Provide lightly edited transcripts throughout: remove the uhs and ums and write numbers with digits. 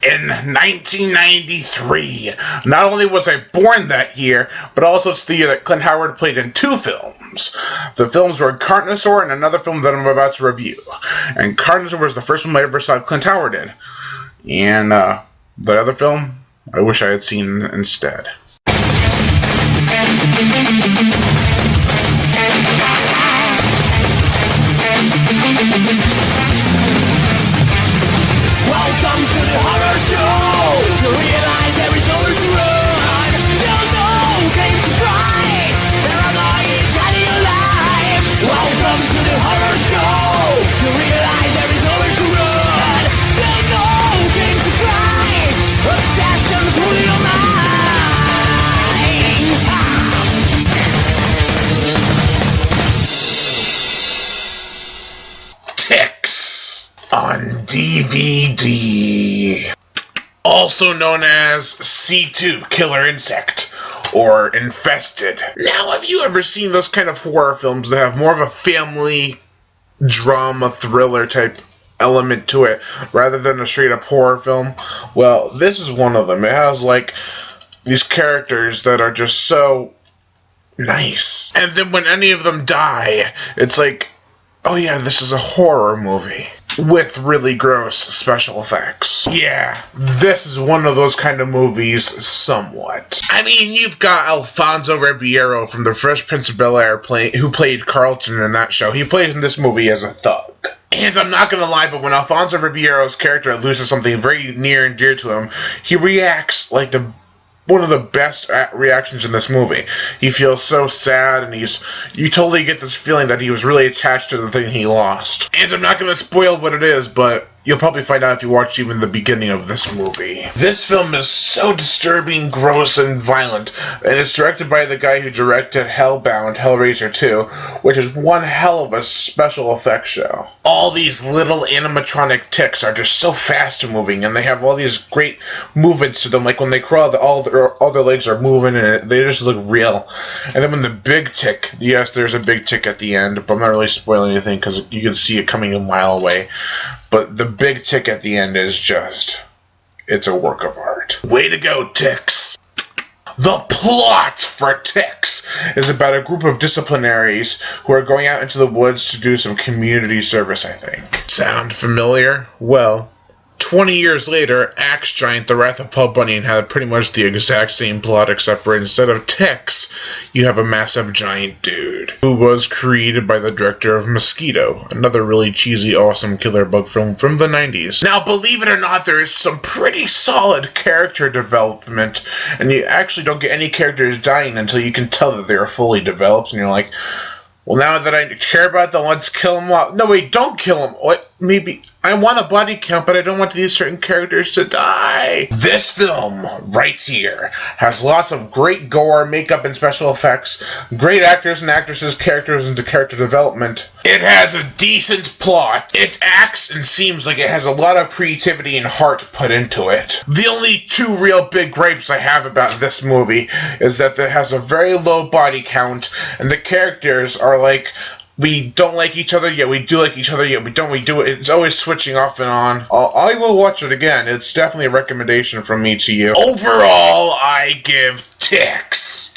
in 1993. Not only was I born that year, but also it's the year that Clint Howard played in 2 films. The films were Carnosaur and another film that I'm about to review. And Carnosaur was the first one I ever saw Clint Howard in. And the other film, I wish I had seen instead. Welcome to the horror show. To realize there is nowhere to run. There's no game to try. Paranoia is hiding alive. Welcome to the horror show. To realize there is nowhere to run. There's no game to try. Obsession's ruling your mind. Ticks on DVD. Also known as C2, Killer Insect, or Infested. Now, have you ever seen those kind of horror films that have more of a family drama thriller type element to it, rather than a straight up horror film? Well, this is one of them. It has, like, these characters that are just so nice. And then when any of them die, it's like, oh yeah, this is a horror movie with really gross special effects. Yeah, this is one of those kind of movies, somewhat. I mean, you've got Alfonso Ribeiro from The Fresh Prince of Bel-Air who played Carlton in that show. He plays in this movie as a thug. And I'm not gonna lie, but when Alfonso Ribeiro's character loses something very near and dear to him, he reacts like one of the best reactions in this movie. He feels so sad, and you totally get this feeling that he was really attached to the thing he lost. And I'm not going to spoil what it is, but you'll probably find out if you watch even the beginning of this movie. This film is so disturbing, gross, and violent, and it's directed by the guy who directed Hellbound, Hellraiser 2, which is one hell of a special effects show. All these little animatronic ticks are just so fast moving, and they have all these great movements to them, like when they crawl, all their legs are moving, and they just look real. And then when the big tick, yes, there's a big tick at the end, but I'm not really spoiling anything because you can see it coming a mile away. But the big tick at the end is just, it's a work of art. Way to go, Ticks! The plot for Ticks is about a group of disciplinaries who are going out into the woods to do some community service, I think. Sound familiar? Well, 20 years later, Axe Giant, The Wrath of Paul Bunyan had pretty much the exact same plot, except for instead of ticks, you have a massive giant dude, who was created by the director of Mosquito, another really cheesy, awesome killer bug film from the 90s. Now, believe it or not, there is some pretty solid character development, and you actually don't get any characters dying until you can tell that they are fully developed, and you're like, well, now that I care about them, let's kill them off. No, wait, don't kill them. What? Maybe I want a body count, but I don't want these certain characters to die. This film, right here, has lots of great gore, makeup, and special effects, great actors and actresses, characters, and character development. It has a decent plot. It acts and seems like it has a lot of creativity and heart put into it. The only 2 real big gripes I have about this movie is that it has a very low body count, and the characters are like, we don't like each other, yet we do like each other, yet we don't. We do it. It's always switching off and on. I will watch it again. It's definitely a recommendation from me to you. Overall, I give Ticks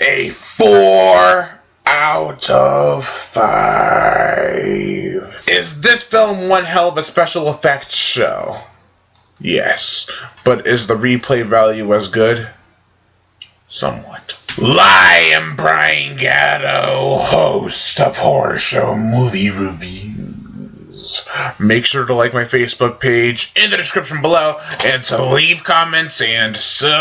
a 4 out of 5. Is this film one hell of a special effects show? Yes. But is the replay value as good? Somewhat. I am Brian Gatto, host of Horror Show Movie Reviews. Make sure to like my Facebook page in the description below, and to leave comments and subscribe.